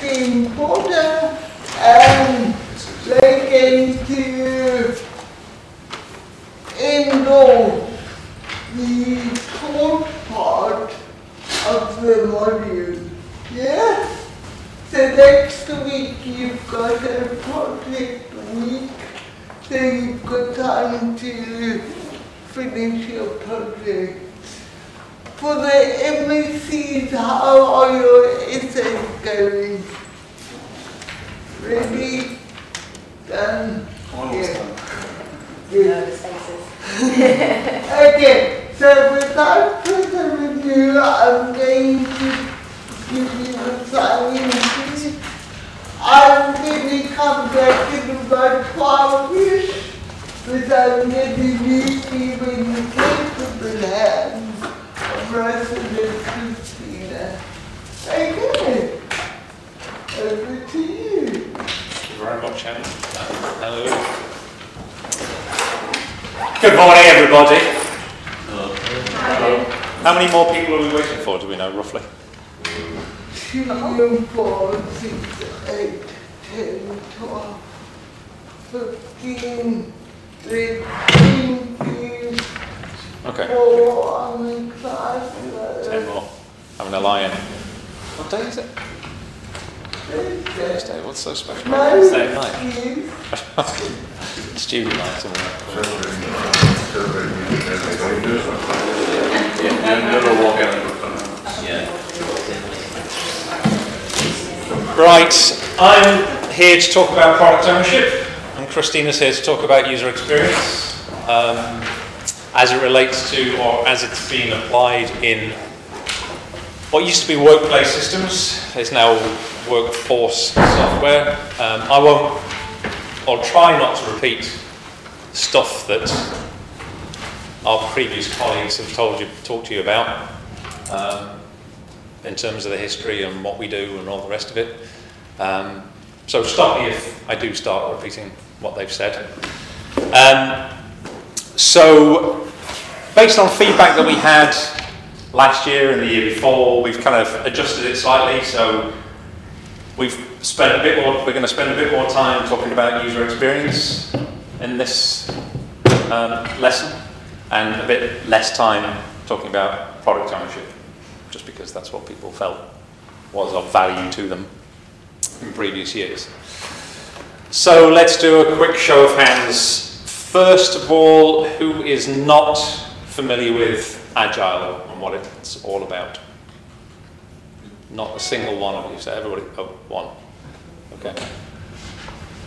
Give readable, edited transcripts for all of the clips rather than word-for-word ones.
important, and they get to endorse the core part of the module. Yeah? So next week you've got a project week, so you've got time to finish your project. For the MSCs, how are your essays going? Ready? Done? Almost done. Good. Okay, so without further ado, I'm going to give you the signing sheet. I'm going to come back in about 12-ish, but I'm going to leave you in the capable hands of President Christina. Okay, over to you. Thank you very much, Anne. Hello. Good morning, everybody. Hello. How many more people are we waiting for, do we know, roughly? 2, 4, 6, 8, 10, 12, 15, 16, Okay. 4 on the class. 10 more. Having a lie-in. What day is it? Thursday. What's so special about Thursday night? Student night, isn't Right, I'm here to talk about product ownership, and Christina's here to talk about user experience as it relates to, or as it's being applied in what used to be workplace systems is now workforce software. I'll try not to repeat stuff that our previous colleagues have talked to you about in terms of the history and what we do and all the rest of it. So stop me if I do start repeating what they've said. So based on feedback that we had last year and the year before, we've kind of adjusted it slightly. So we're going to spend a bit more time talking about user experience in this lesson, and a bit less time talking about product ownership, just because that's what people felt was of value to them in previous years. So let's do a quick show of hands. First of all, who is not familiar with Agile and what it's all about? Not a single one of you, so everybody, oh, one. Okay.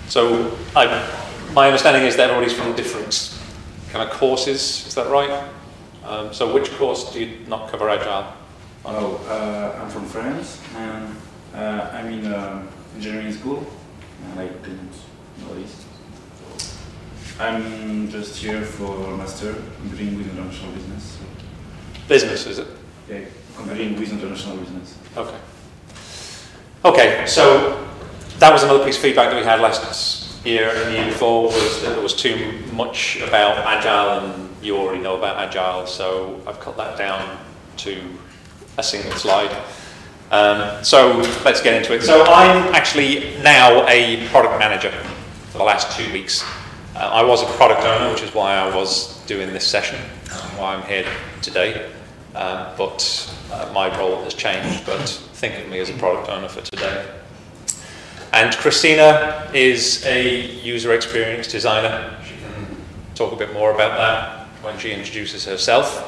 So my understanding is that everybody's from different kind of courses, is that right? So which course do you not cover Agile? I'm from France, and I'm in engineering school, and I didn't know this. I'm just here for a master in dealing with international business. So. Business, is it? Yeah, comparing with international business. Okay. Okay, so that was another piece of feedback that we had last year and the year before, was that there was too much about Agile, and you already know about Agile, so I've cut that down to a single slide. So let's get into it. So I'm actually now a product manager for the last 2 weeks. I was a product owner, which is why I was doing this session, why I'm here today. But my role has changed, but think of me as a product owner for today. And Christina is a user experience designer. She can talk a bit more about that when she introduces herself.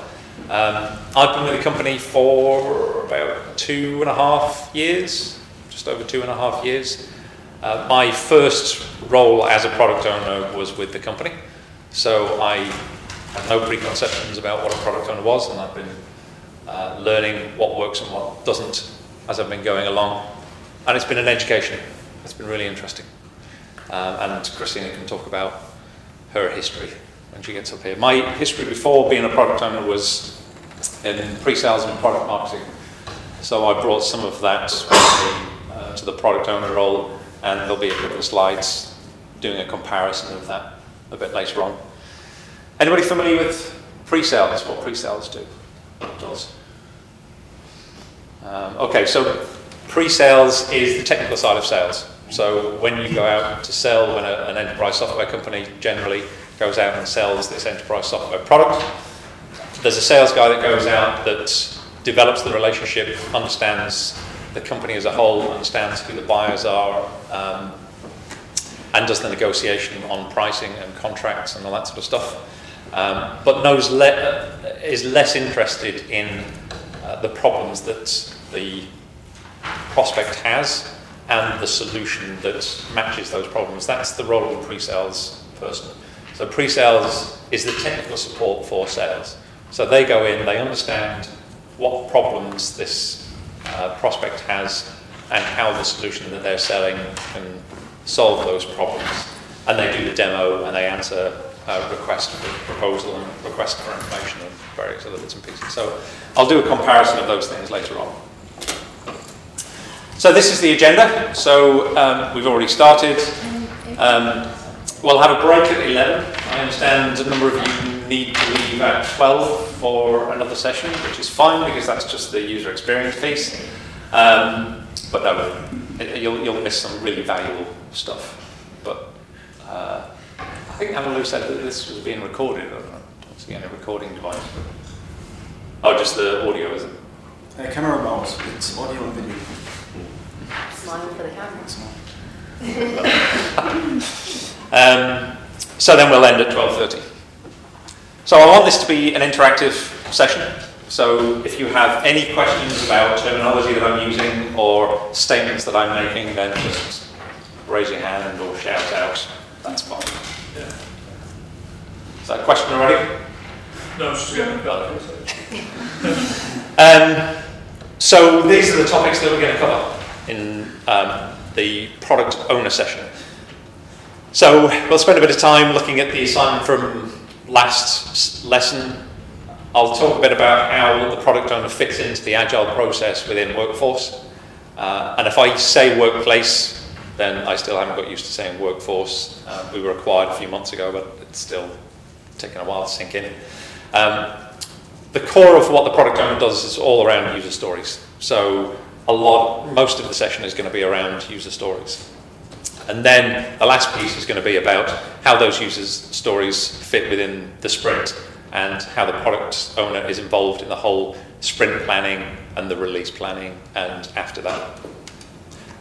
I've been with the company for about 2.5 years, just over 2.5 years. My first role as a product owner was with the company, so I had no preconceptions about what a product owner was, and I've been learning what works and what doesn't as I've been going along, and it's been an education. It's been really interesting, and Christina can talk about her history when she gets up here. My history before being a product owner was in pre-sales and product marketing, so I brought some of that with me to the product owner role, and there'll be a couple of slides doing a comparison of that a bit later on. Anybody familiar with pre-sales, what pre-sales do? Okay, so Pre-sales is the technical side of sales. So when you go out to sell, when an enterprise software company generally goes out and sells this enterprise software product, there's a sales guy that goes out that develops the relationship, understands the company as a whole, understands who the buyers are, and does the negotiation on pricing and contracts and all that sort of stuff. But is less interested in the problems that the prospect has and the solution that matches those problems. That's the role of a pre-sales person. So pre-sales is the technical support for sales. So they go in, they understand what problems this prospect has and how the solution that they're selling can solve those problems. And they do the demo and they answer request for proposal and request for information and various other bits and pieces. So I'll do a comparison of those things later on. So this is the agenda. So we've already started. We'll have a break at 11. I understand a number of you need to leave at 12 for another session, which is fine because that's just the user experience piece. But no, you'll miss some really valuable stuff. But I think Amalou said that this was being recorded. I don't see any recording device. Oh, just the audio, is it? Camera mouse, it's audio and video. Smile for the camera. So then we'll end at 12:30. So I want this to be an interactive session. So if you have any questions about terminology that I'm using or statements that I'm making, then just raise your hand or shout out. That's fine. Yeah. Is that a question already? No, it's just getting So these are the topics that we're going to cover in the product owner session. So we'll spend a bit of time looking at the assignment from last lesson. I'll talk a bit about how the product owner fits into the agile process within Workforce. And if I say workplace, then I still haven't got used to saying workforce. We were acquired a few months ago, but it's still taking a while to sink in. The core of what the product owner does is all around user stories. So most of the session is going to be around user stories. And then the last piece is going to be about how those user stories fit within the sprint and how the product owner is involved in the whole sprint planning and the release planning and after that.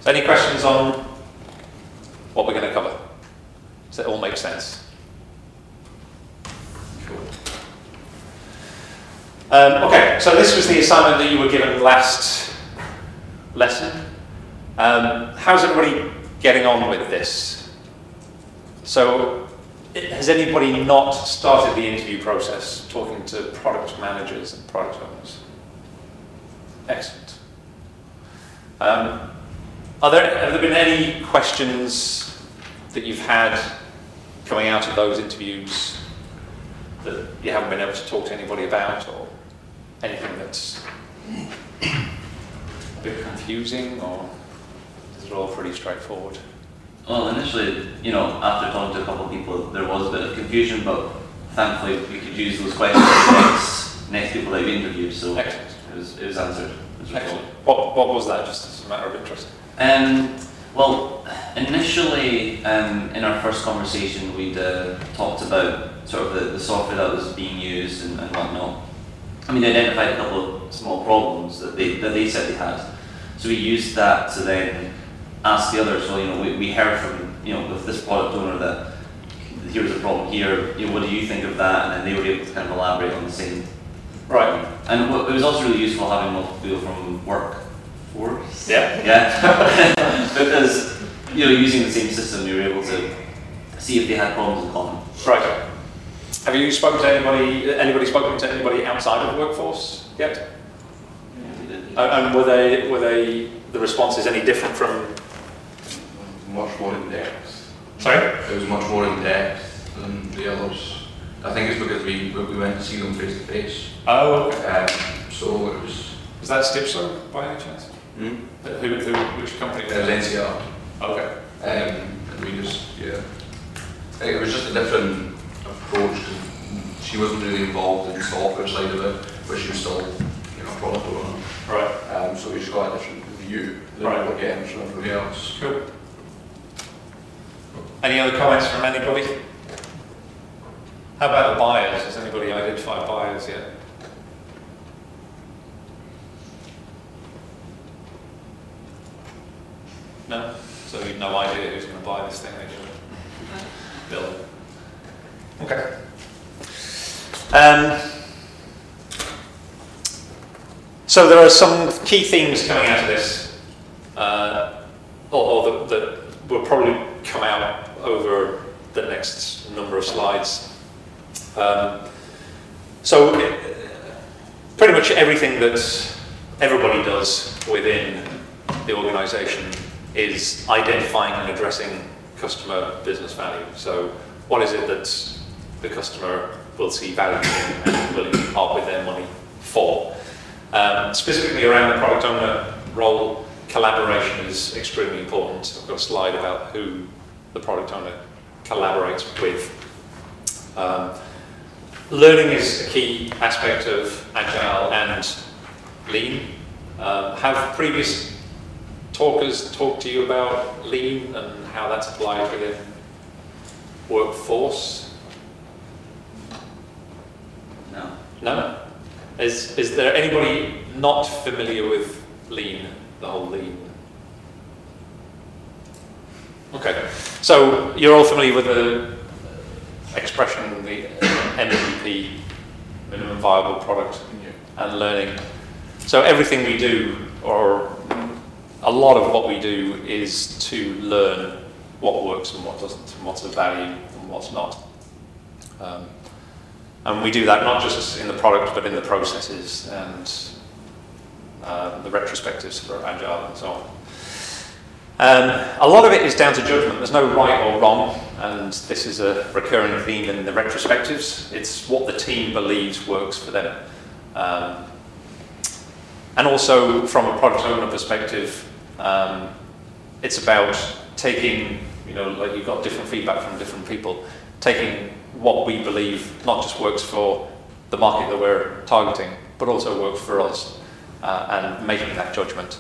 So any questions on what we're going to cover? Does that all make sense? Okay, so this was the assignment that you were given last lesson. How's everybody getting on with this? So, has anybody not started the interview process, talking to product managers and product owners? Excellent. Have there been any questions that you've had coming out of those interviews that you haven't been able to talk to anybody about, or anything that's a bit confusing, or is it all pretty straightforward? Well, initially, after talking to a couple of people, there was a bit of confusion, but thankfully we could use those questions for next people that we interviewed, so it was answered. Excellent. What was that, just as a matter of interest? Well, initially, in our first conversation, we'd talked about sort of the software that was being used and whatnot. I mean, they identified a couple of small problems that they said they had. So we used that to then ask the others. Well, we heard from with this product owner that here's a problem here. What do you think of that? And then they were able to kind of elaborate on the same. Right. And it was also really useful having multiple people from Workforce. Yeah. Yeah. Because using the same system, you were able to see if they had problems in common. Right. Have you spoken to anybody spoken to anybody outside of Workforce yet? And were the responses any different from? Much more in depth. Sorry? It was much more in depth than the others. I think it's because we went to see them face to face. Oh, okay. So it was. Was that Stipso by any chance? Which company? It was NCR. Okay. And we just, it was just a different approach. She wasn't really involved in the software side of it, but she was still, product owner. Right. So we just got a different view you. They Right. don't get from everybody else. Cool. Any other comments from anybody? How about the buyers? Has anybody identified buyers yet? No? So you've no idea who's going to buy this thing that you're building? Okay. So there are some key themes coming out of this, or that will probably come out over the next number of slides. Pretty much everything that everybody does within the organisation is identifying and addressing customer business value. So what is it that the customer will see value in and willing to part with their money for? Specifically around the product owner role, collaboration is extremely important. I've got a slide about who the product owner collaborates with. Learning is a key aspect of Agile and Lean. Have previous talkers talked to you about Lean and how that's applied within workforce? No. No? Is there anybody not familiar with Lean, the whole Lean? Okay, so you're all familiar with the expression, the MVP, minimum viable product, and learning. So everything we do, or a lot of what we do, is to learn what works and what doesn't, and what's of value and what's not. And we do that not just in the product, but in the processes and the retrospectives for Agile and so on. A lot of it is down to judgment. There's no right or wrong, and this is a recurring theme in the retrospectives. It's what the team believes works for them. And also, from a product owner perspective, it's about taking, like you've got different feedback from different people, taking what we believe not just works for the market that we're targeting, but also works for us, and making that judgment.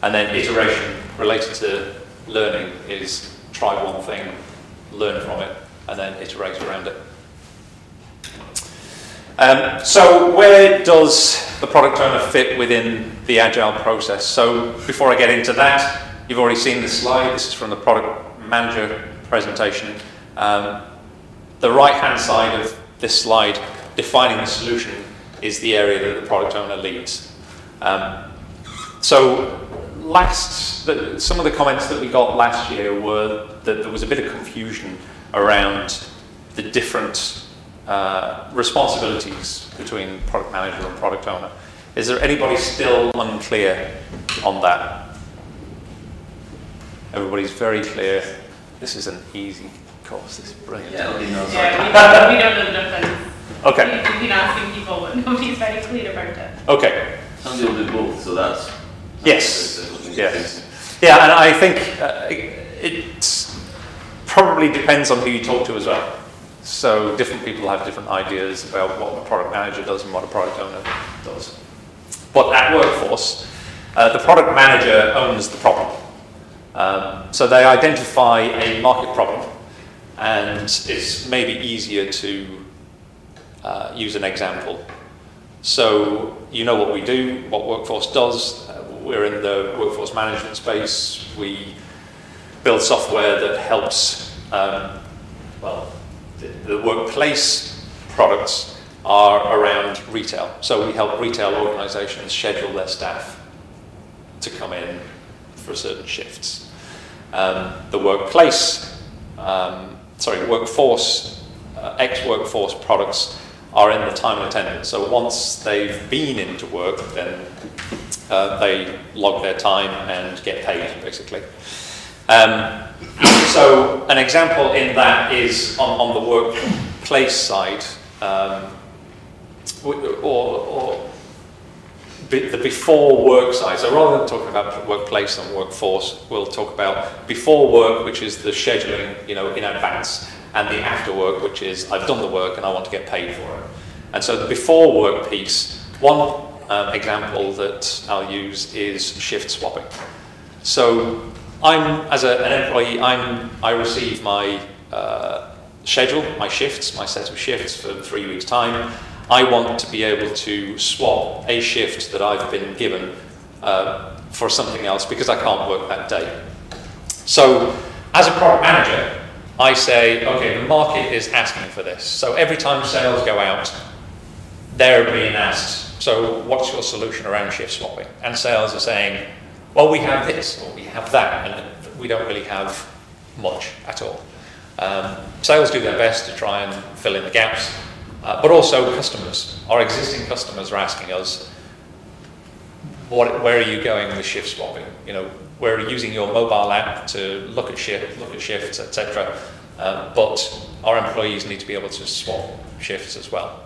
And then iteration related to learning is try one thing, learn from it, and then iterate around it. So where does the product owner fit within the Agile process? So before I get into that, you've already seen this slide. This is from the product manager presentation. The right-hand side of this slide, defining the solution, is the area that the product owner leads. Some of the comments that we got last year were that there was a bit of confusion around the different responsibilities between product manager and product owner. Is there anybody still unclear on that? Everybody's very clear. This is an easy course. This is brilliant. Yeah, we know. Yeah, we don't know the difference. Okay. We've been asking people, but nobody's very clear about it. Okay. Some people do both, so that's... Yes. Yes. Yeah, and I think it probably depends on who you talk to as well. So different people have different ideas about what a product manager does and what a product owner does. But at Workforce, the product manager owns the problem. So they identify a market problem, and it's maybe easier to use an example. So you know what we do, what Workforce does. We're in the workforce management space. We build software that helps, the workplace products are around retail. So we help retail organizations schedule their staff to come in for certain shifts. The workforce, ex-workforce products are in the time and attendance. So once they've been into work, then they log their time and get paid, basically. So an example in that is on the workplace side, or the before work side. So rather than talking about workplace and workforce, we'll talk about before work, which is the scheduling, in advance, and the after work, which is I've done the work and I want to get paid for it. And so the before work piece, one example that I'll use is shift swapping. So as an employee, I receive my schedule, my shifts, my set of shifts for 3 weeks' time. I want to be able to swap a shift that I've been given for something else because I can't work that day. So as a product manager, I say, okay, the market is asking for this. So every time sales go out, they're being asked, so what's your solution around shift swapping? And sales are saying, well, we have this, or we have that, and we don't really have much at all. Sales do their best to try and fill in the gaps, but also customers, our existing customers are asking us, where are you going with shift swapping? You know, we're using your mobile app to look at shifts, etc. But our employees need to be able to swap shifts as well.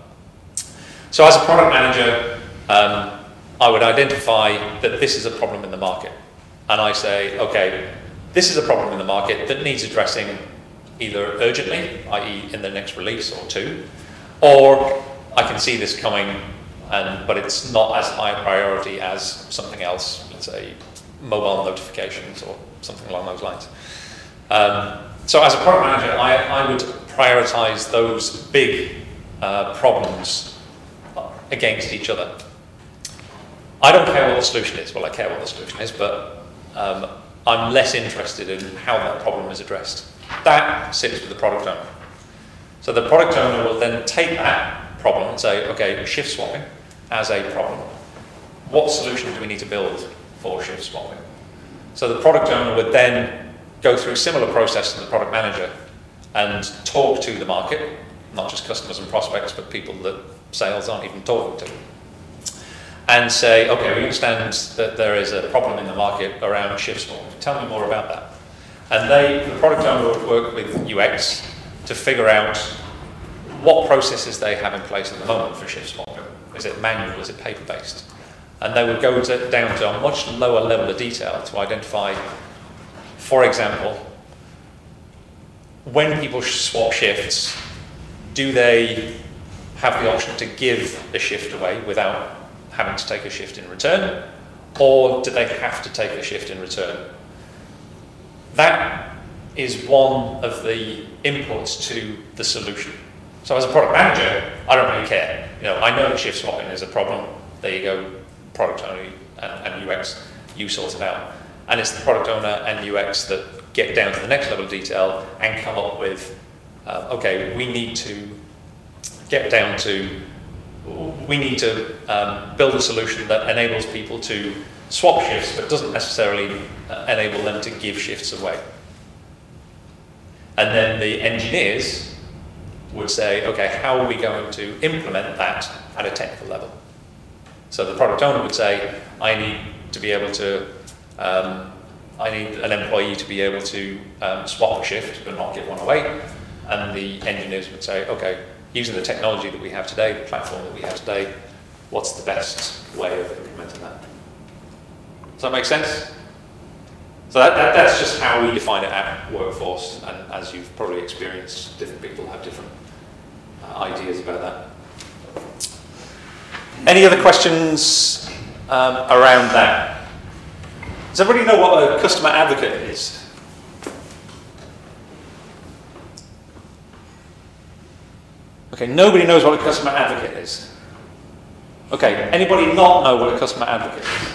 So as a product manager, I would identify that this is a problem in the market. And I say, okay, this is a problem in the market that needs addressing either urgently, i.e. in the next release or two, or I can see this coming, but it's not as high a priority as something else, let's say mobile notifications or something along those lines. So as a product manager, I would prioritize those big problems against each other. I don't care what the solution is. Well, I care what the solution is, but I'm less interested in how that problem is addressed. That sits with the product owner. So the product owner will then take that problem and say, okay, shift swapping as a problem. What solution do we need to build for shift swapping? So the product owner would then go through a similar process to the product manager and talk to the market, not just customers and prospects, but people that sales aren't even talking to, and say, okay, we understand that there is a problem in the market around shift swapping. Tell me more about that. And the product owner would work with UX to figure out what processes they have in place at the moment for shift swapping. Is it manual? Is it paper-based? And they would go down to a much lower level of detail to identify, for example, when people swap shifts, do they have the option to give a shift away without having to take a shift in return, or do they have to take a shift in return? That is one of the inputs to the solution. So as a product manager, I don't really care. You know, I know that shift swapping is a problem. There you go, product owner and UX, you sort it out. And it's the product owner and UX that get down to the next level of detail and come up with, okay, we need to get down to, we need to build a solution that enables people to swap shifts, but doesn't necessarily enable them to give shifts away. And then the engineers would say, okay, how are we going to implement that at a technical level? So the product owner would say, I need to be able to, I need an employee to be able to swap a shift but not give one away. And the engineers would say, okay, using the technology that we have today, the platform that we have today, what's the best way of implementing that? Does that make sense? So that's just how we define it at Workforce, and as you've probably experienced, different people have different ideas about that. Any other questions around that? Does everybody know what a customer advocate is? Okay, nobody knows what a customer advocate is. Okay, anybody not know what a customer advocate is?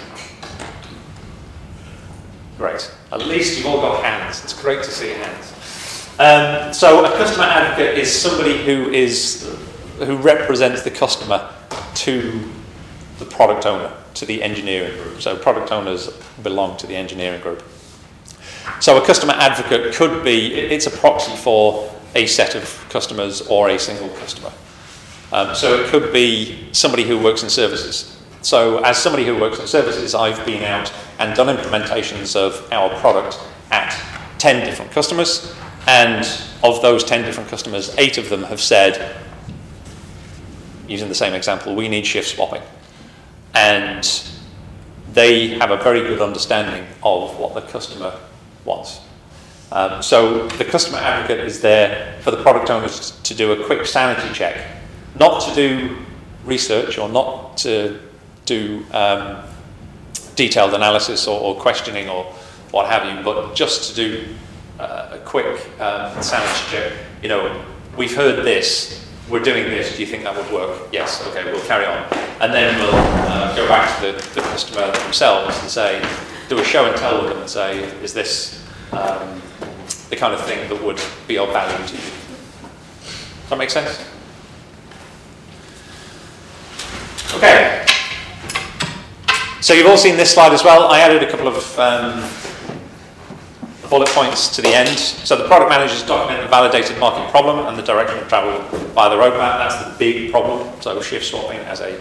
Great. At least you've all got hands. It's great to see hands. So a customer advocate is somebody who represents the customer to the product owner, to the engineering group. So product owners belong to the engineering group. So a customer advocate could be, it's a proxy for a set of customers or a single customer. So it could be somebody who works in services. So as somebody who works in services, I've been out and done implementations of our product at 10 different customers, and of those 10 different customers, 8 of them have said, using the same example, we need shift swapping. And they have a very good understanding of what the customer wants. So the customer advocate is there for the product owners to do a quick sanity check, not to do research or not to do detailed analysis or questioning or what have you, but just to do a quick sanity check. You know, we've heard this, we're doing this, do you think that would work? Yes, okay, we'll carry on. And then we'll go back to the customer themselves and say, do a show and tell with them and say, is this the kind of thing that would be of value to you? Does that make sense? Okay. So you've all seen this slide as well. I added a couple of bullet points to the end. So the product managers document the validated market problem and the direction of travel by the roadmap. That's the big problem. So shift swapping as a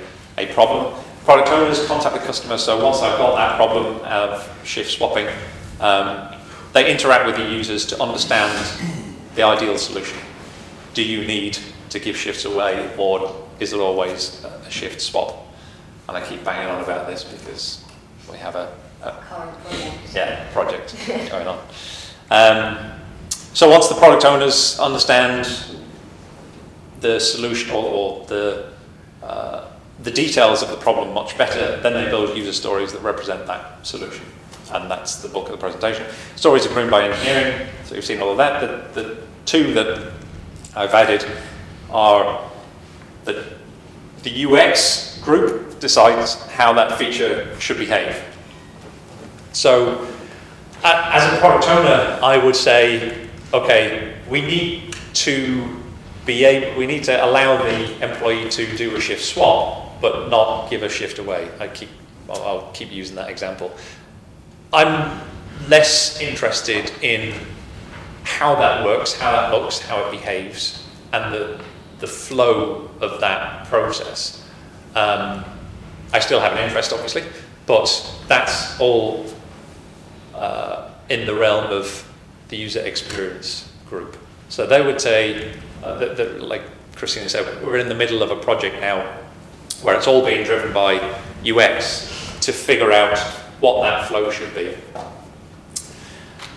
problem. Product owners contact the customer. So once I've got that problem of shift swapping, they interact with the users to understand the ideal solution. Do you need to give shifts away, or is there always a shift swap? And I keep banging on about this because we have a project going on. So once the product owners understand the solution or the details of the problem much better, then they build user stories that represent that solution. And that's the bulk of the presentation. Stories are groomed by engineering, so you've seen all of that. The two that I've added are that the UX group decides how that feature should behave. So as a product owner, I would say, okay, we need to allow the employee to do a shift swap, but not give a shift away. I'll keep using that example. I'm less interested in how that works, how that looks, how it behaves, and the flow of that process. I still have an interest, obviously, but that's all in the realm of the user experience group. So they would say, like Christina said, we're in the middle of a project now where it's all being driven by UX to figure out what that flow should be.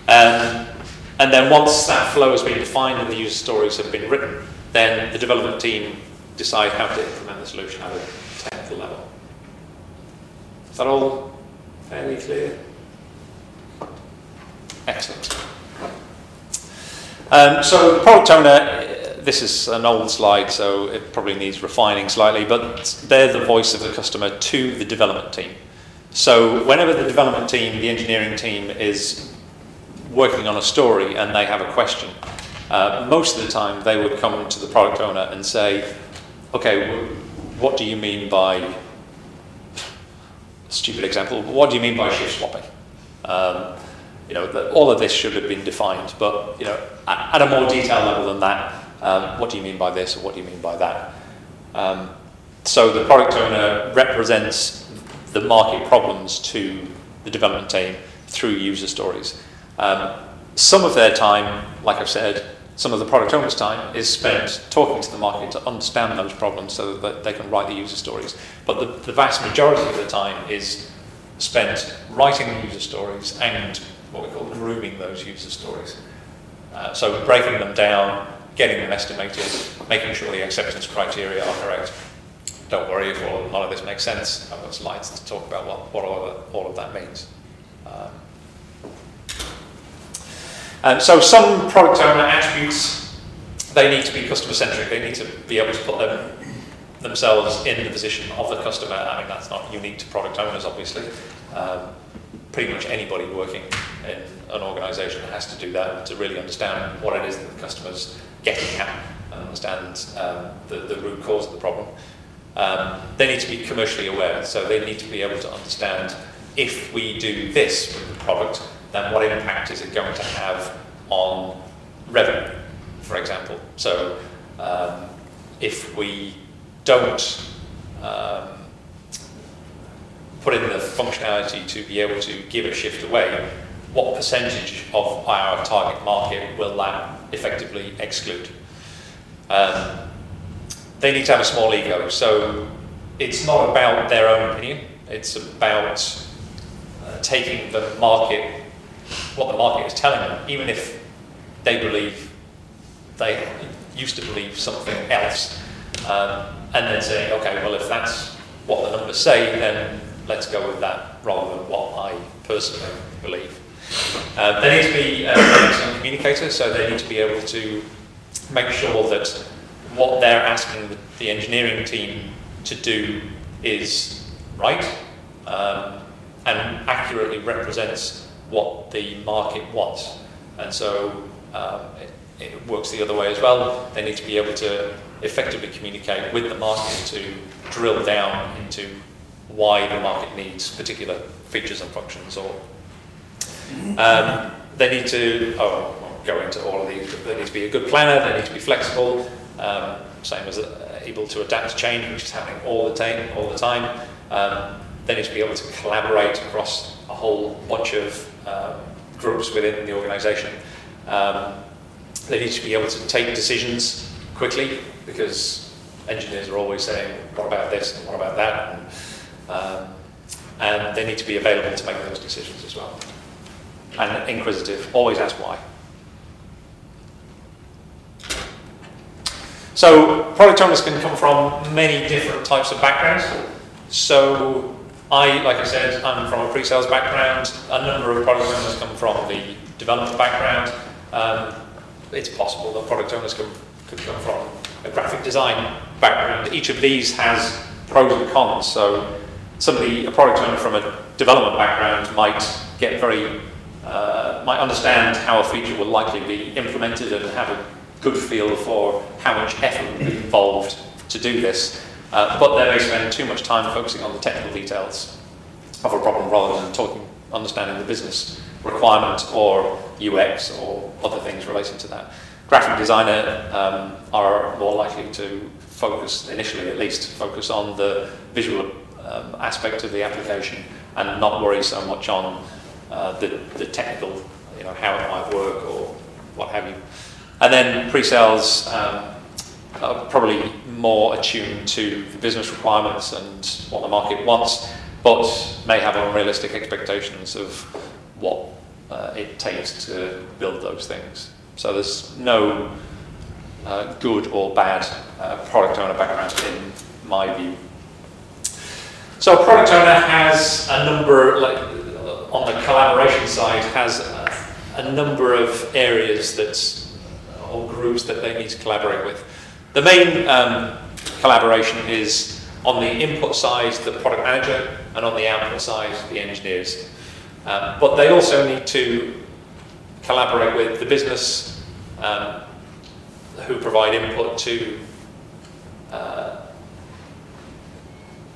And then once that flow has been defined and the user stories have been written, then the development team decide how to implement the solution at a technical level. Is that all fairly clear? Excellent. So the product owner, this is an old slide, so it probably needs refining slightly, but they're the voice of the customer to the development team. So whenever the development team, the engineering team, is working on a story and they have a question, most of the time they would come to the product owner and say, okay, what do you mean by, stupid example, what do you mean by shift swapping? All of this should have been defined, but at a more detailed level than that, what do you mean by this, or what do you mean by that? So the product owner represents the market problems to the development team through user stories. Some of their time, like I've said, some of the product owner's time is spent talking to the market to understand those problems so that they can write the user stories. But the vast majority of the time is spent writing the user stories and what we call grooming those user stories. So breaking them down, getting them estimated, making sure the acceptance criteria are correct. Don't worry if a lot of this makes sense. I've got slides to talk about what all of that means. So some product owner attributes, they need to be customer-centric. They need to be able to put themselves in the position of the customer. I mean, that's not unique to product owners, obviously. Pretty much anybody working in an organisation has to do that to really understand what it is that the customer's getting at and understand the root cause of the problem. They need to be commercially aware, so they need to be able to understand if we do this with the product, then what impact is it going to have on revenue, for example. So if we don't put in the functionality to be able to give a shift away, what percentage of our target market will that effectively exclude? They need to have a small ego, so it's not about their own opinion, it's about taking the market, what the market is telling them, even if they used to believe something else, and then saying, okay, well, if that's what the numbers say, then let's go with that rather than what I personally believe. They need to be an excellent communicator, so they need to be able to make sure that what they're asking the engineering team to do is right and accurately represents what the market wants. And so it works the other way as well. They need to be able to effectively communicate with the market to drill down into why the market needs particular features and functions. Or they need to, I won't go into all of these, but they need to be a good planner, they need to be flexible, same as able to adapt to change, which is happening all the time. They need to be able to collaborate across a whole bunch of groups within the organisation. They need to be able to take decisions quickly, because engineers are always saying, what about this and what about that? And they need to be available to make those decisions as well. And inquisitive, always ask why. So product owners can come from many different types of backgrounds. So like I said, I'm from a pre-sales background. A number of product owners come from the development background. It's possible that product owners could come from a graphic design background. Each of these has pros and cons. So a product owner from a development background might get might understand how a feature will likely be implemented and have a good feel for how much effort will be involved to do this. But they may spend too much time focusing on the technical details of a problem rather than understanding the business requirement or UX or other things relating to that. Graphic designer are more likely to focus, initially at least, focus on the visual aspect of the application and not worry so much on the technical, how it might work or what have you. And then pre-sales are probably more attuned to the business requirements and what the market wants, but may have unrealistic expectations of what it takes to build those things. So there's no good or bad product owner background in my view. So a product owner has a number, on the collaboration side, has a number of areas or groups that they need to collaborate with. The main collaboration is on the input side, the product manager, and on the output side, the engineers. But they also need to collaborate with the business who provide input to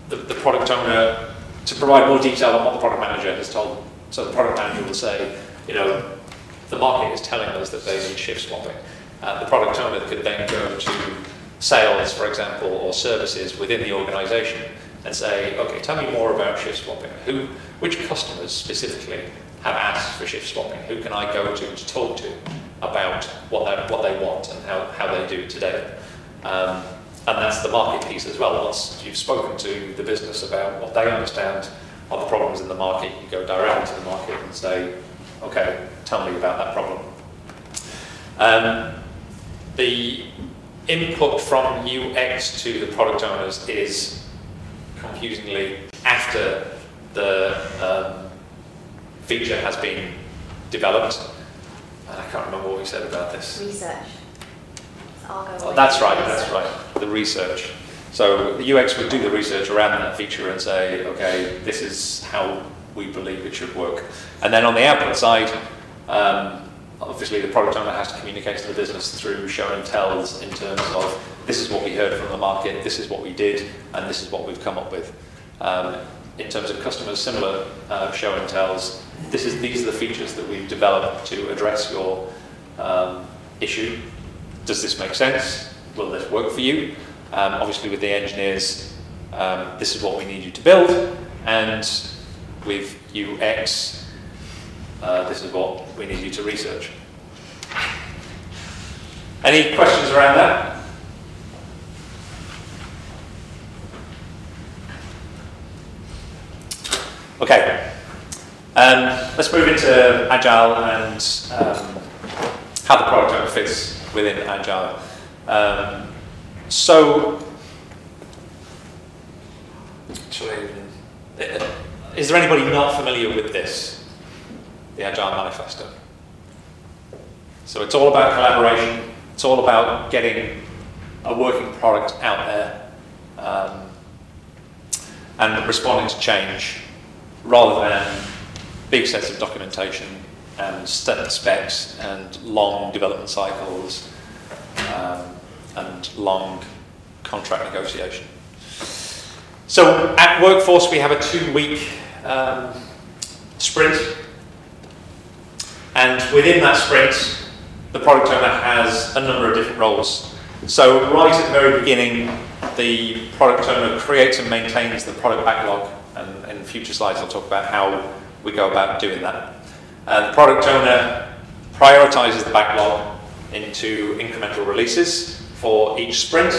the product owner to provide more detail on what the product manager has told them. So the product manager will say, the market is telling us that they need shift swapping. The product owner could then go to sales, for example, or services within the organisation and say, okay, tell me more about shift swapping. Which customers specifically have asked for shift swapping? Who can I go to talk to about what they want and how they do it today? And that's the market piece as well. Once you've spoken to the business about what they understand are the problems in the market, you go directly to the market and say, okay, tell me about that problem. The input from UX to the product owners is confusingly after the feature has been developed. And I can't remember what we said about this. Research. Oh, that's right, the research. So the UX would do the research around that feature and say, okay, this is how we believe it should work. And then on the output side, obviously the product owner has to communicate to the business through show and tells in terms of this is what we heard from the market, this is what we did, and this is what we've come up with. In terms of customers, similar show and tells. These are the features that we've developed to address your issue. Does this make sense? Will this work for you? Obviously with the engineers, this is what we need you to build, and with UX, this is what we need you to research. Any questions around that? Okay, let's move into Agile and how the product owner fits within Agile. should I even, is there anybody not familiar with this? The Agile Manifesto. So it's all about collaboration. It's all about getting a working product out there and responding to change rather than big sets of documentation and specs and long development cycles and long contract negotiation. So at Workforce we have a 2-week sprint, and within that sprint the product owner has a number of different roles. So right at the very beginning, the product owner creates and maintains the product backlog, and in future slides I'll talk about how we go about doing that. The product owner prioritizes the backlog into incremental releases for each sprint.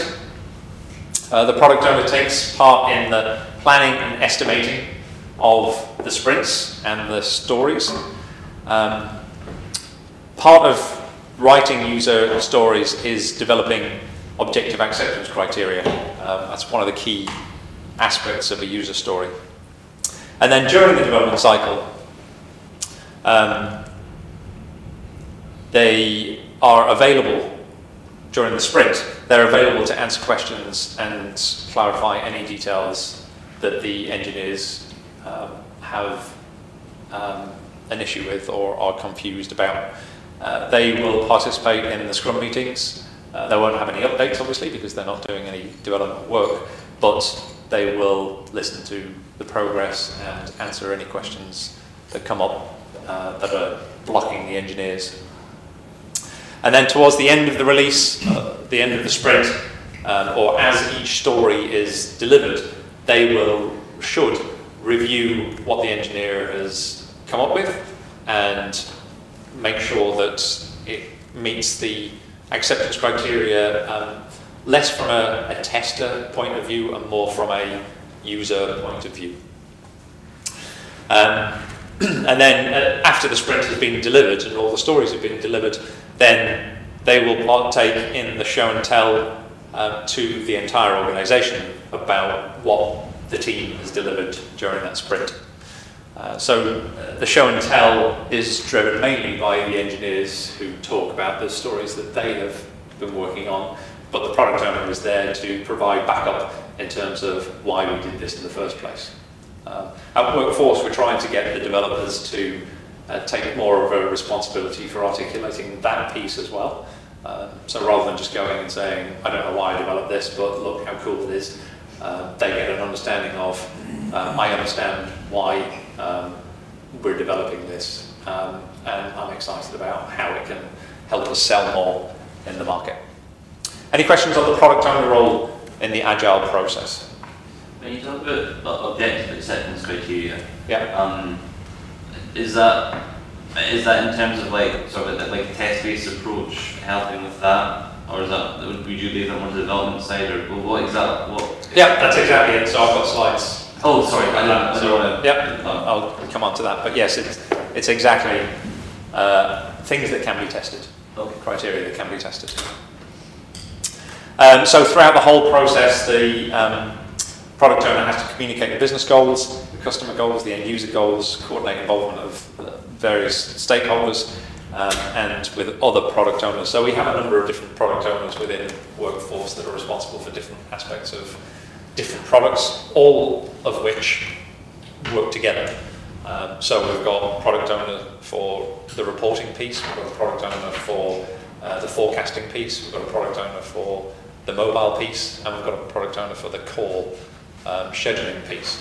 The product owner takes part in the planning and estimating of the sprints and the stories. Part of writing user stories is developing objective acceptance criteria. That's one of the key aspects of a user story. And then during the development cycle, they are available during the sprint. They're available to answer questions and clarify any details that the engineers have an issue with or are confused about. They will participate in the Scrum meetings. They won't have any updates, obviously, because they're not doing any development work, but they will listen to the progress and answer any questions that come up that are blocking the engineers. And then towards the end of the release, the end of the sprint, or as each story is delivered, they should review what the engineer has come up with and make sure that it meets the acceptance criteria, less from a tester point of view and more from a user point of view. And then after the sprint has been delivered and all the stories have been delivered, then they will partake in the show and tell to the entire organization about what the team has delivered during that sprint. So the show and tell is driven mainly by the engineers who talk about the stories that they have been working on, but the product owner is there to provide backup in terms of why we did this in the first place. At Workforce, we're trying to get the developers to take more of a responsibility for articulating that piece as well. So rather than just going and saying, I don't know why I developed this, but look how cool it is, they get an understanding of, I understand why we're developing this, and I'm excited about how it can help us sell more in the market. Any questions on the product owner role in the Agile process? When you talk about objective acceptance criteria, Yeah. Is that in terms of like sort of like a test-based approach helping with that, or is that would you leave that more to the development side, or what exactly? What? Yeah, that's exactly it. So I've got slides. Oh, sorry, I don't want to. Yep, I'll come on to that. But yes, it's exactly things that can be tested, criteria that can be tested. So throughout the whole process, the product owner has to communicate the business goals, the customer goals, the end user goals, coordinate involvement of various stakeholders, and with other product owners. So we have a number of different product owners within Workforce that are responsible for different aspects of different products, all of which work together. So we've got a product owner for the reporting piece, we've got a product owner for the forecasting piece, we've got a product owner for the mobile piece, and we've got a product owner for the core scheduling piece.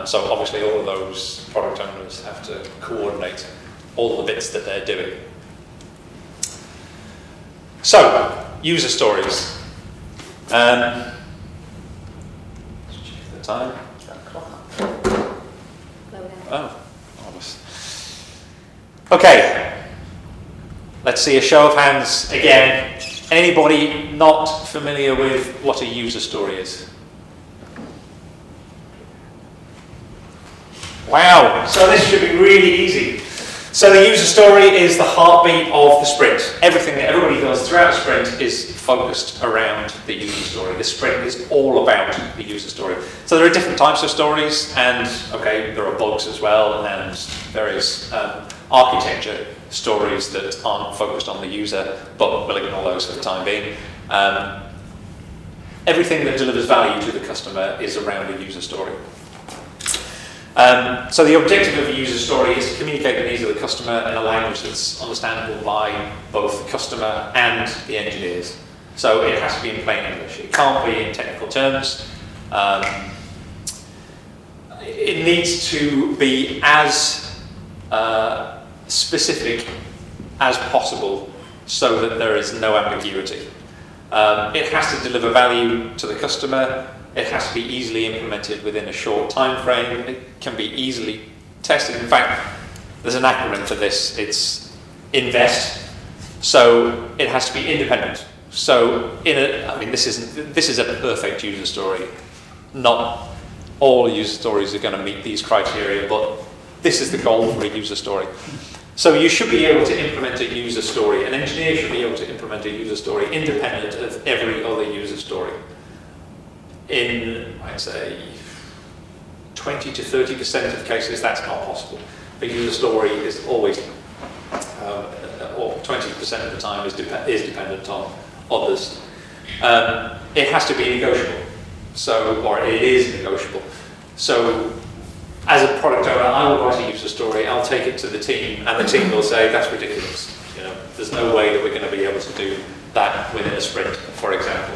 So obviously all of those product owners have to coordinate all the bits that they're doing. So, user stories. Check the time. Oh, almost. Okay. Let's see a show of hands again. Anybody not familiar with what a user story is? Wow, so this should be really easy. So the user story is the heartbeat of the sprint. Everything that everybody does throughout a sprint is focused around the user story. The sprint is all about the user story. So there are different types of stories, and okay, there are bugs as well, and various architecture stories that aren't focused on the user, but we'll ignore those for the time being. Everything that delivers value to the customer is around a user story. So the objective of a user story is to communicate the needs of the customer in a language that's understandable by both the customer and the engineers. So it has to be in plain English. It can't be in technical terms. It needs to be as specific as possible so that there is no ambiguity. It has to deliver value to the customer. It has to be easily implemented within a short time frame. It can be easily tested. In fact, there's an acronym for this. It's INVEST. So it has to be independent. So this is a perfect user story. Not all user stories are going to meet these criteria, but this is the goal for a user story. So you should be able to implement a user story. An engineer should be able to implement a user story independent of every other user story. In, I'd say, 20 to 30% of cases, that's not possible. The user story is always, or 20% of the time, is dependent on others. It has to be negotiable, or it is negotiable. So, as a product owner, I will write a user story, I'll take it to the team, and the team will say, that's ridiculous. There's no way that we're going to be able to do that within a sprint, for example.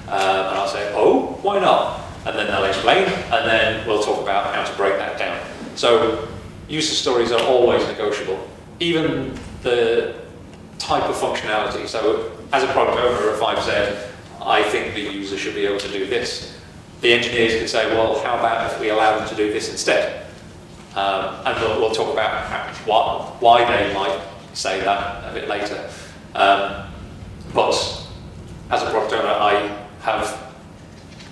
And I'll say, oh, why not? And then they'll explain, and then we'll talk about how to break that down. So user stories are always negotiable. Even the type of functionality. So as a product owner, if I've said, I think the user should be able to do this, the engineers can say, well, how about if we allow them to do this instead? And we'll talk about why they might say that a bit later. But as a product owner, I have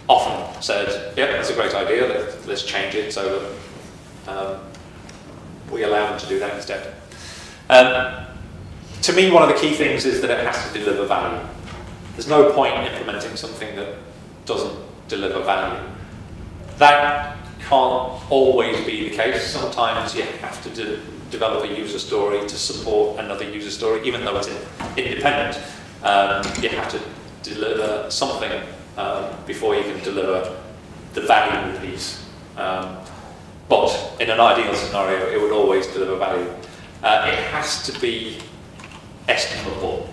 often said, yeah, that's a great idea, let's change it so that we allow them to do that instead. To me, one of the key things is that it has to deliver value. There's no point in implementing something that doesn't deliver value. That can't always be the case. Sometimes you have to develop a user story to support another user story, even though it's independent. You have to deliver something before you can deliver the value piece. But in an ideal scenario, it would always deliver value. It has to be estimable.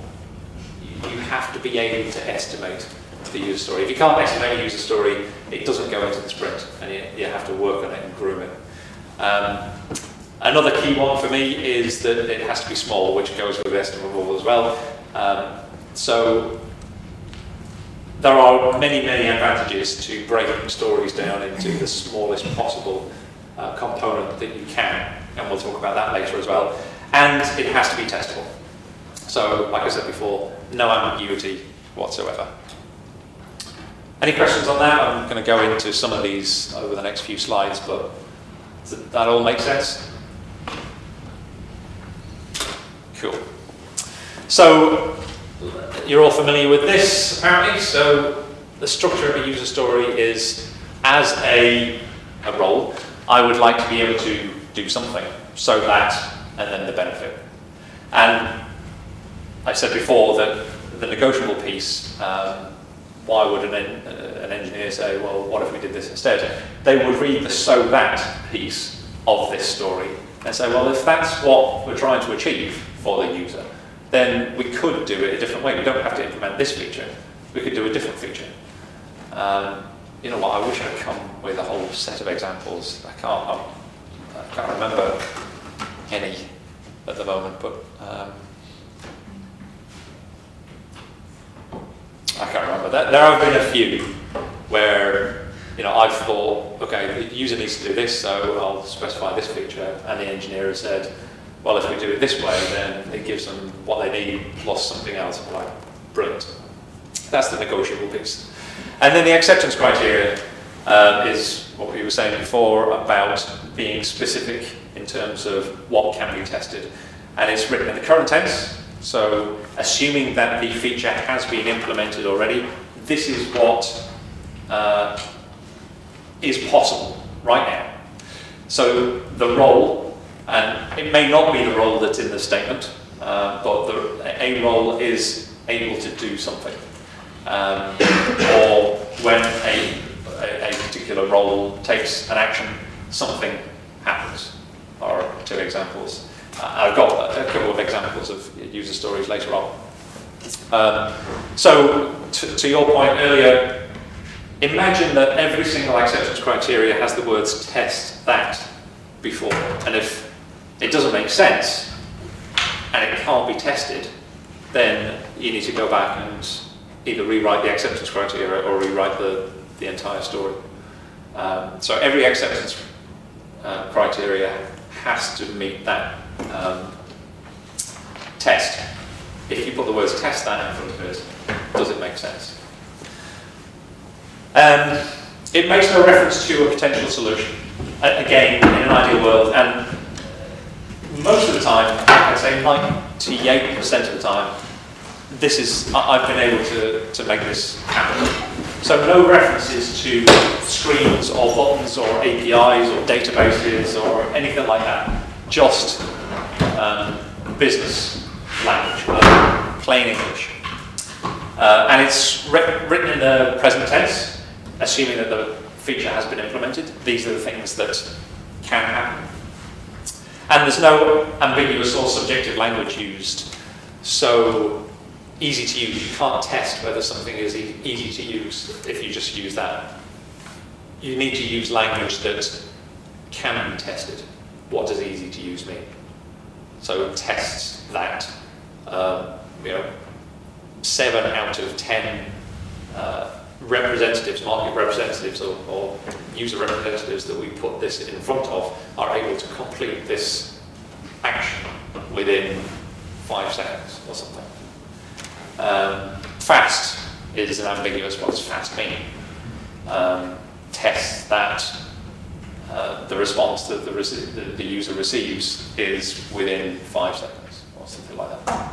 You have to be able to estimate the user story. If you can't estimate a user story, it doesn't go into the sprint, and you have to work on it and groom it. Another key one for me is that it has to be small, which goes with estimable as well. So there are many, many advantages to breaking stories down into the smallest possible component that you can, and we'll talk about that later as well. And it has to be testable. So, like I said before, no ambiguity whatsoever. Any questions on that? I'm going to go into some of these over the next few slides, but does that all make sense? Cool. So, you're all familiar with this, apparently. So, the structure of a user story is, as a role, I would like to be able to do something, so that, and then the benefit. And I said before that the negotiable piece, why would an engineer say, well, what if we did this instead? They would read the so that piece of this story and say, well, if that's what we're trying to achieve for the user, then we could do it a different way. We don't have to implement this feature. We could do a different feature. You know what, I wish I'd come with a whole set of examples. I can't remember any at the moment, but I can't remember. There have been a few where I've thought, okay, the user needs to do this, so I'll specify this feature, and the engineer has said, well, if we do it this way, then it gives them what they need plus something else. I'm like, brilliant. That's the negotiable piece. And then the acceptance criteria is what we were saying before about being specific in in terms of what can be tested. And it's written in the current tense, so assuming that the feature has been implemented already, this is what is possible right now. So the role, and it may not be the role that's in the statement, but a role is able to do something. Or when a particular role takes an action, something happens. Are two examples. I've got a couple of examples of user stories later on. So to your point earlier, imagine that every single acceptance criteria has the words test that before. And if it doesn't make sense and it can't be tested, then you need to go back and either rewrite the acceptance criteria or rewrite the entire story. So every acceptance criteria has to meet that test. If you put the words test that in front of it, does it make sense? It makes no reference to a potential solution. Again, in an ideal world, and most of the time, I'd say 98% of the time, I've been able to make this happen. So no references to screens or buttons or APIs or databases or anything like that. Just business language, plain English. And it's written in the present tense, assuming that the feature has been implemented. These are the things that can happen. And there's no ambiguous or subjective language used. So easy to use. You can't test whether something is easy to use if you just use that. You need to use language that can be tested. What does easy to use mean? So tests that. 7 out of 10 representatives, market representatives or user representatives that we put this in front of are able to complete this action within 5 seconds or something. Fast is an ambiguous. What does fast mean? Tests that the response that the user receives is within 5 seconds or something like that.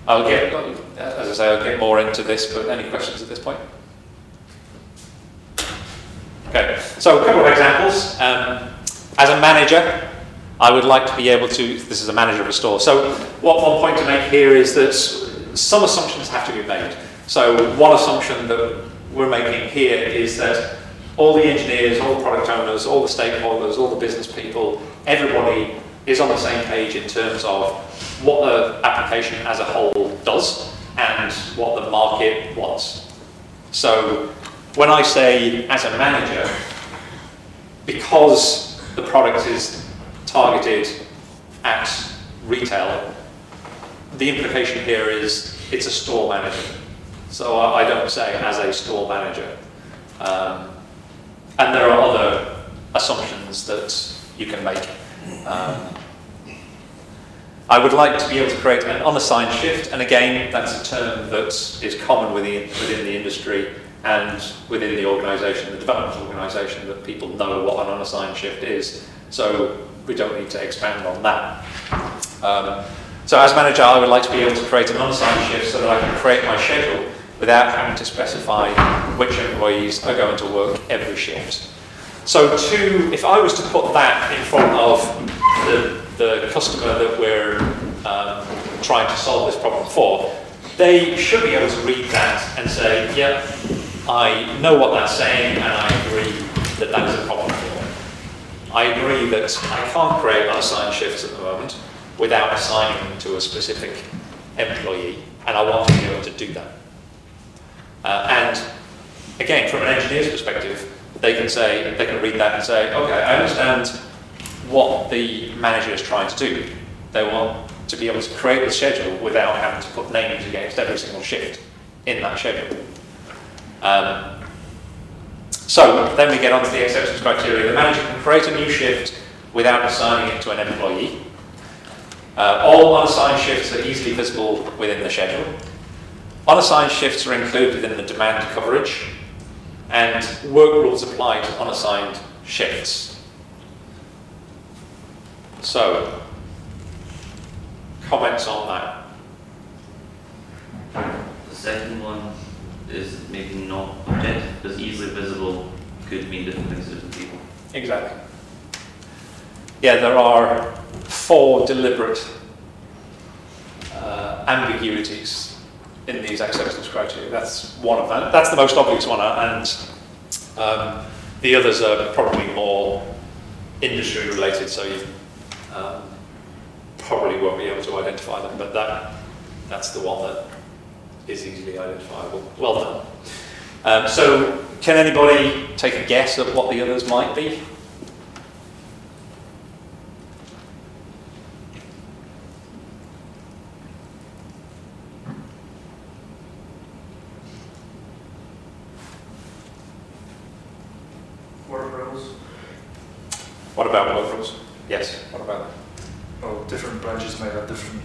As I say, I'll get more into this, but any questions at this point? Okay, so a couple of examples. As a manager, I would like to be able to, this is a manager of a store. So one point to make here is that some assumptions have to be made. So one assumption that we're making here is that all the engineers, all the product owners, all the stakeholders, all the business people, everybody is on the same page in terms of what the application as a whole does and what the market wants. So when I say as a manager, because the product is targeted at retail, the implication here is it's a store manager. So I don't say as a store manager. And there are other assumptions that you can make. I would like to be able to create an unassigned shift, and again, that's a term that is common within the industry and within the organisation, the development organisation, that people know what an unassigned shift is, so we don't need to expand on that. So as manager, I would like to be able to create an unassigned shift so that I can create my schedule without having to specify which employees are going to work every shift. So if I was to put that in front of the customer that we're trying to solve this problem for, they should be able to read that and say, yeah, I know what that's saying and I agree that that is a problem for them. I agree that I can't create unassigned shifts at the moment without assigning them to a specific employee, and I want to be able to do that. And again, from an engineer's perspective, they can read that and say, okay, I understand what the manager is trying to do. They want to be able to create the schedule without having to put names against every single shift in that schedule. So then we get onto the acceptance criteria. The manager can create a new shift without assigning it to an employee. All unassigned shifts are easily visible within the schedule. Unassigned shifts are included in the demand coverage, and work rules apply to unassigned shifts. So, comments on that? The second one is maybe not objective, because easily visible could mean different things to different people. Exactly. Yeah, there are 4 deliberate ambiguities in these acceptance criteria. That's one of them. That's the most obvious one, and the others are probably more industry related, so you probably won't be able to identify them, but that's the one that is easily identifiable. Well done. So can anybody take a guess at what the others might be? Work rules. What about work rules? Yes, what about that? Well, different branches might have different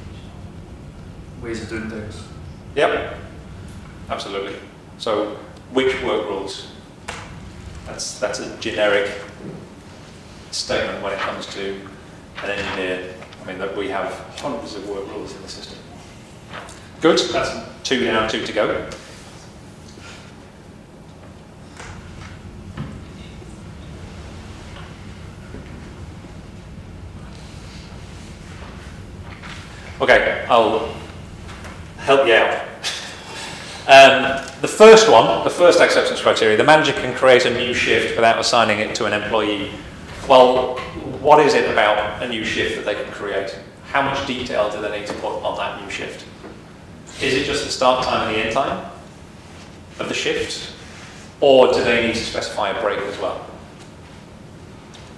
ways of doing things. Yep, absolutely. So, which work rules? That's a generic statement when it comes to an engineer. I mean, that we have hundreds of work rules in the system. Good, that's 2 now, 2 to go. Okay, I'll help you out. The first one, the first acceptance criteria, the manager can create a new shift without assigning it to an employee. Well, what is it about a new shift that they can create? How much detail do they need to put on that new shift? Is it just the start time and the end time of the shift? Or do they need to specify a break as well?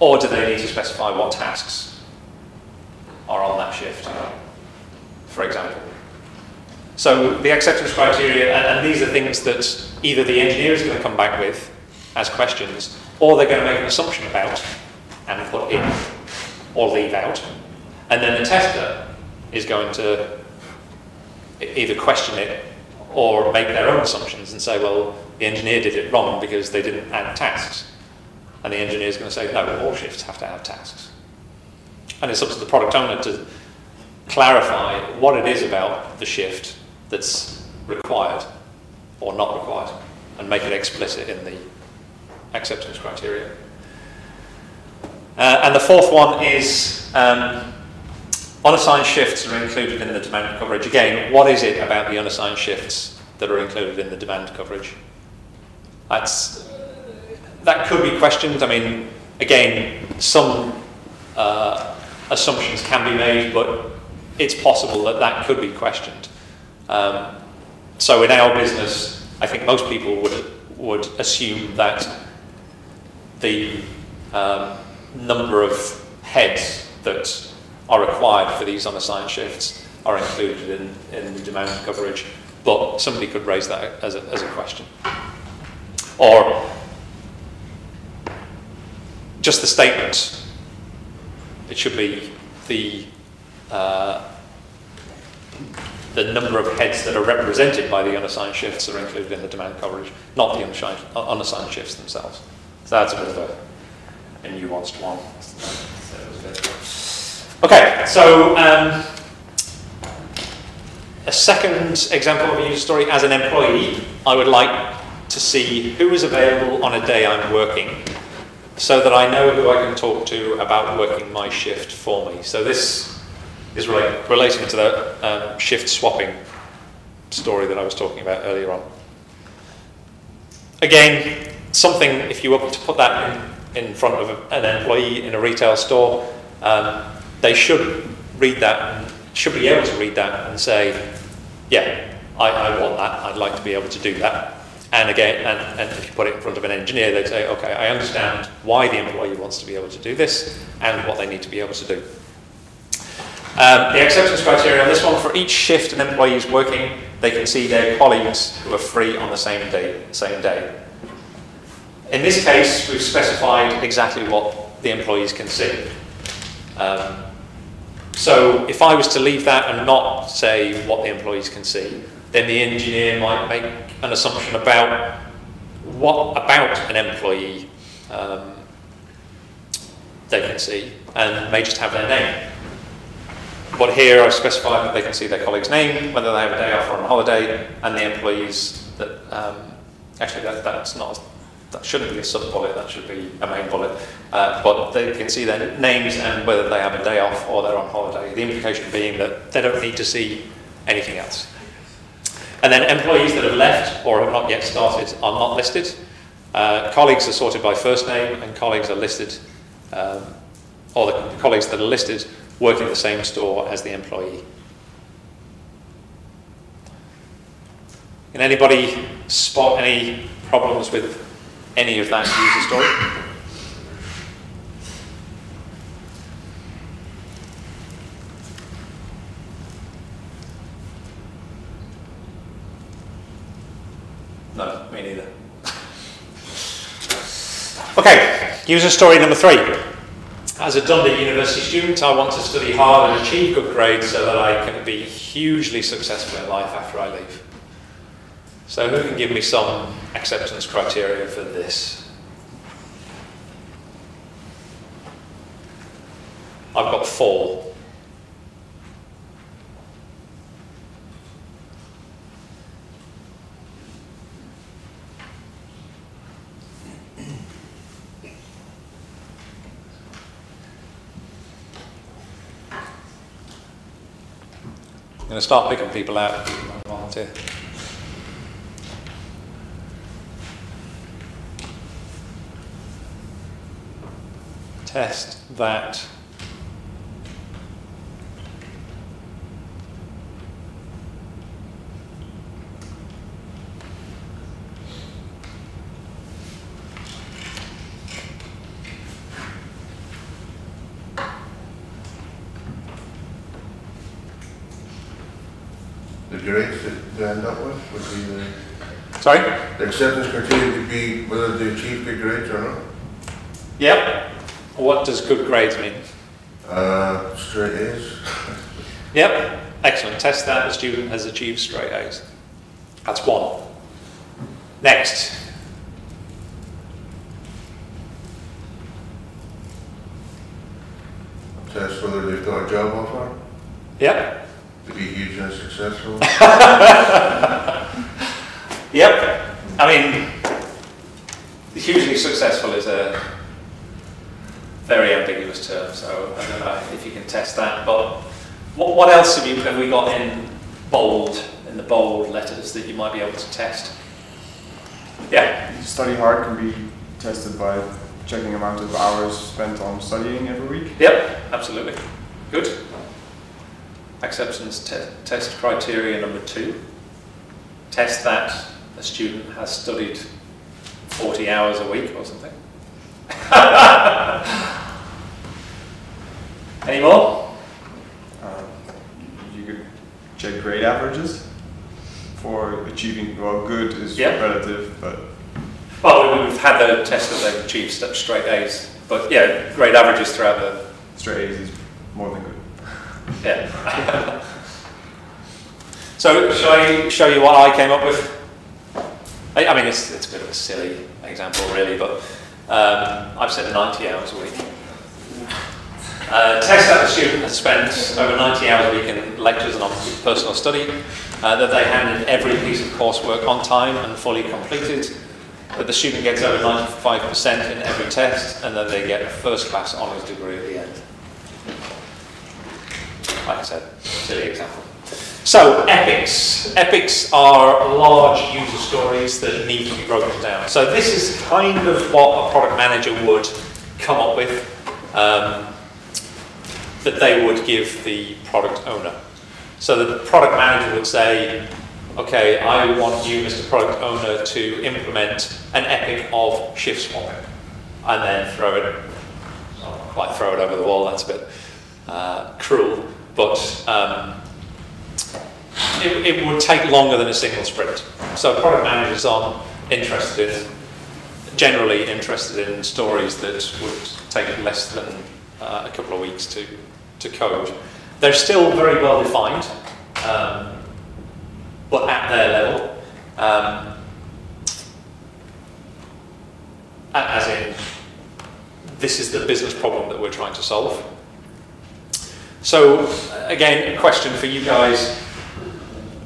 Or do they need to specify what tasks are on that shift, for example? So the acceptance criteria, and these are things that either the engineer is going to come back with as questions, or they're going to make an assumption about and put in, or leave out. And then the tester is going to either question it or make their own assumptions and say, well, the engineer did it wrong because they didn't add tasks. And the engineer is going to say, no, all shifts have to have tasks. And it's up to the product owner to clarify what it is about the shift that's required or not required, and make it explicit in the acceptance criteria. And the fourth one is unassigned shifts are included in the demand coverage. Again, what is it about the unassigned shifts that are included in the demand coverage? That could be questioned. I mean, again, some assumptions can be made, but it's possible that that could be questioned. So in our business, I think most people would assume that the number of heads that are required for these unassigned shifts are included in the demand coverage, but somebody could raise that as a question. Or just the statement. It should be the number of heads that are represented by the unassigned shifts are included in the demand coverage, not the unassigned shifts themselves. So that's a bit of a nuanced one. Okay, so a second example of a user story. As an employee, I would like to see who is available on a day I'm working, so that I know who I can talk to about working my shift for me. So this is relating to the shift swapping story that I was talking about earlier on. Again, something, if you were to put that in front of an employee in a retail store, they should read that, and should be able to read that and say, yeah, I want that, I'd like to be able to do that. And again, and if you put it in front of an engineer, they'd say, okay, I understand why the employee wants to be able to do this and what they need to be able to do. The acceptance criteria on this one, for each shift an employee is working, they can see their colleagues who are free on the same day. In this case, we've specified exactly what the employees can see. So if I was to leave that and not say what the employees can see, then the engineer might make an assumption about what about an employee they can see and may just have their name. But here I've specified that they can see their colleague's name, whether they have a day off or on holiday, and the employees that, actually that shouldn't be a sub-bullet, that should be a main bullet, but they can see their names and whether they have a day off or they're on holiday. The implication being that they don't need to see anything else. And then employees that have left or have not yet started are not listed. Colleagues are sorted by first name, and colleagues are listed, or the colleagues that are listed work in the same store as the employee. Can anybody spot any problems with any of that user story? No, me neither. Okay, user story number 3. As a Dundee University student, I want to study hard and achieve good grades so that I can be hugely successful in life after I leave. So who can give me some acceptance criteria for this? I've got 4. I'm going to start picking people out. Volunteer. Test that the grades that they end up with would be the... Sorry? The acceptance criteria would be whether they achieve good grades or not. Yep. What does good grades mean? Straight A's. Yep. Excellent. Test that the student has achieved straight A's. That's 1. Next. Test whether they've got a job offer. Yep. To be hugely unsuccessful. Yep. I mean, hugely successful is a very ambiguous term, so I don't know if you can test that. But what else have we got in the bold letters that you might be able to test? Yeah. Study hard can be tested by checking the amount of hours spent on studying every week. Yep, absolutely. Good. Acceptance test criteria number 2. Test that a student has studied 40 hours a week or something. Any more? You could check grade averages for achieving, well, good is relative, but... Well, we've had the test that they've achieved straight A's, but yeah, grade averages throughout the... Straight A's is more than good. Yeah. So, shall I show you what I came up with? I mean, it's a bit of a silly example, really, but I've said 90 hours a week. Test that the student has spent over 90 hours a week in lectures and on personal study, that they handed every piece of coursework on time and fully completed, that the student gets over 95% in every test, and that they get a first-class honours degree at the end. Like I said, silly example. So, epics. Epics are large user stories that need to be broken down. So this is kind of what a product manager would come up with, that they would give the product owner. So the product manager would say, okay, I want you, Mr. Product Owner, to implement an epic of shift swapping, and then throw it, not quite throw it over the wall, that's a bit cruel, but it would take longer than a single sprint. So product managers are generally interested in stories that would take less than a couple of weeks to code. They're still very well defined, but at their level, as in this is the business problem that we're trying to solve. So again, a question for you guys.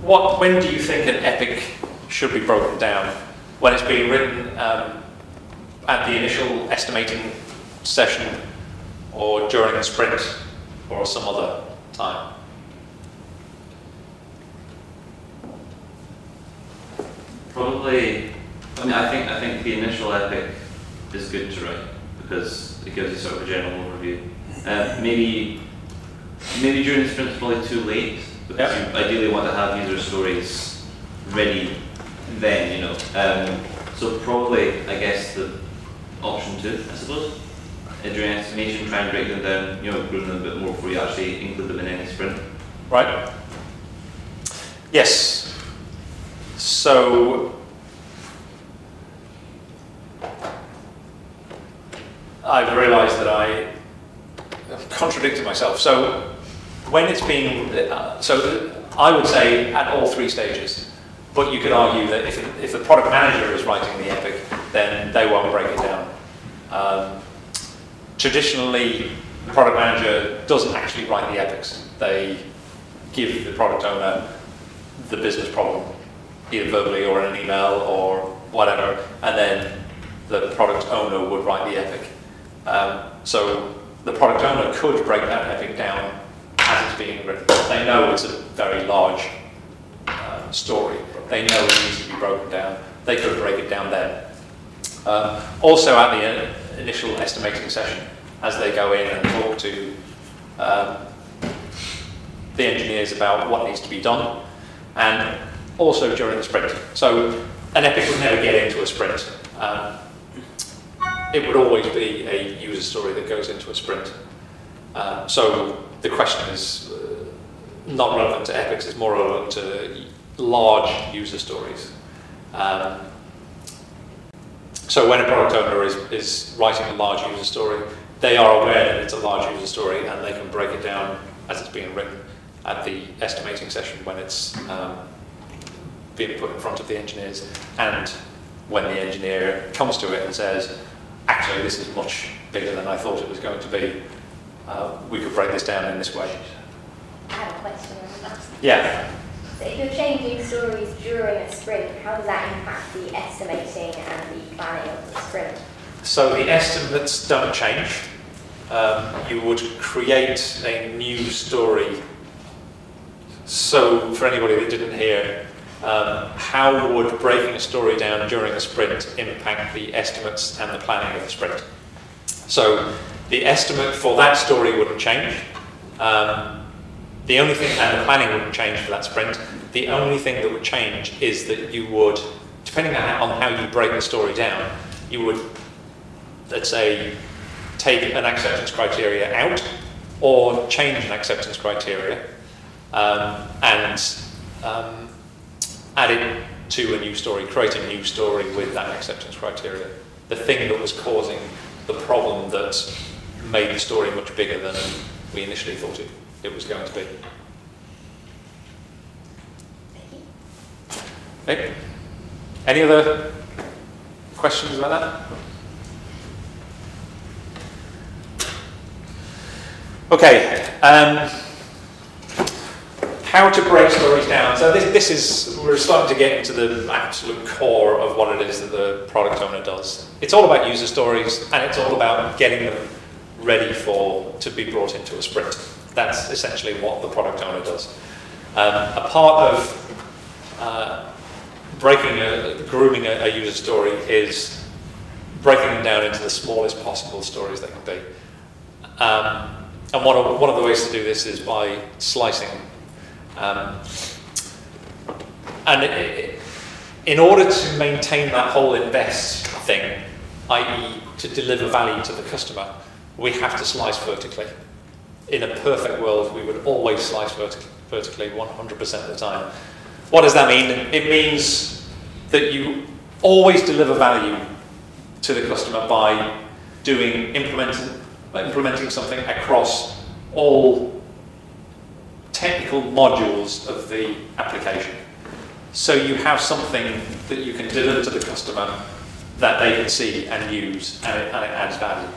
When do you think an epic should be broken down? When it's being written at the initial estimating session, or during a sprint, or some other time? Probably, I mean, I think the initial epic is good to write because it gives you sort of a general overview. Maybe during the sprint it's probably too late because you ideally want to have user stories ready then, you know. So probably, I guess, the option 2, I suppose. During estimation, try and break them down, you know, groom them a bit more before you actually include them in any sprint. Right. Yes. So I've realised that I contradicted myself. So when it's being, so I would say at all 3 stages, but you could argue that if the product manager is writing the epic, then they won't break it down. Traditionally, the product manager doesn't actually write the epics. They give the product owner the business problem, either verbally or in an email or whatever, and then the product owner would write the epic. So the product owner could break that epic down as it's being written. They know it's a very large story. They know it needs to be broken down. They could break it down then. Also at the initial estimating session, as they go in and talk to the engineers about what needs to be done, and also during the sprint. So an epic would never get into a sprint. It would always be a user story that goes into a sprint. So the question is not relevant to epics, it's more relevant to large user stories. So when a product owner is writing a large user story, they are aware that it's a large user story and they can break it down as it's being written at the estimating session when it's being put in front of the engineers, and when the engineer comes to it and says, actually this is much bigger than I thought it was going to be, we could break this down in this way. I have a question on that. Yeah. So if you're changing stories during a sprint, how does that impact the estimating and the planning of the sprint? So the estimates don't change. You would create a new story. So for anybody that didn't hear, how would breaking a story down during a sprint impact the estimates and the planning of the sprint? So the estimate for that story wouldn't change. The only thing, and the planning wouldn't change for that sprint. The only thing that would change is that you would, depending on how you break the story down, you would, let's say, take an acceptance criteria out or change an acceptance criteria and add it to a new story, create a new story with that acceptance criteria. The thing that was causing the problem that made the story much bigger than we initially thought it was going to be. Okay. Any other questions about that? Okay. How to break stories down. So this is, we're starting to get into the absolute core of what it is that the product owner does. It's all about user stories, and it's all about getting them ready to be brought into a sprint. That's essentially what the product owner does. A part of grooming a user story is breaking them down into the smallest possible stories they can be. And one of the ways to do this is by slicing. In order to maintain that whole invest thing, i.e. to deliver value to the customer, we have to slice vertically. In a perfect world, we would always slice vertically 100% of the time. What does that mean? It means that you always deliver value to the customer by implementing something across all technical modules of the application. So you have something that you can deliver to the customer that they can see and use, and it adds value.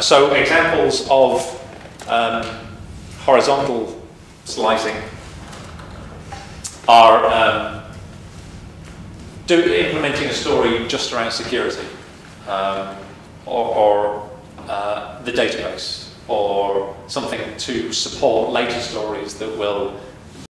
So examples of horizontal slicing are implementing a story just around security, or the database, or something to support later stories that will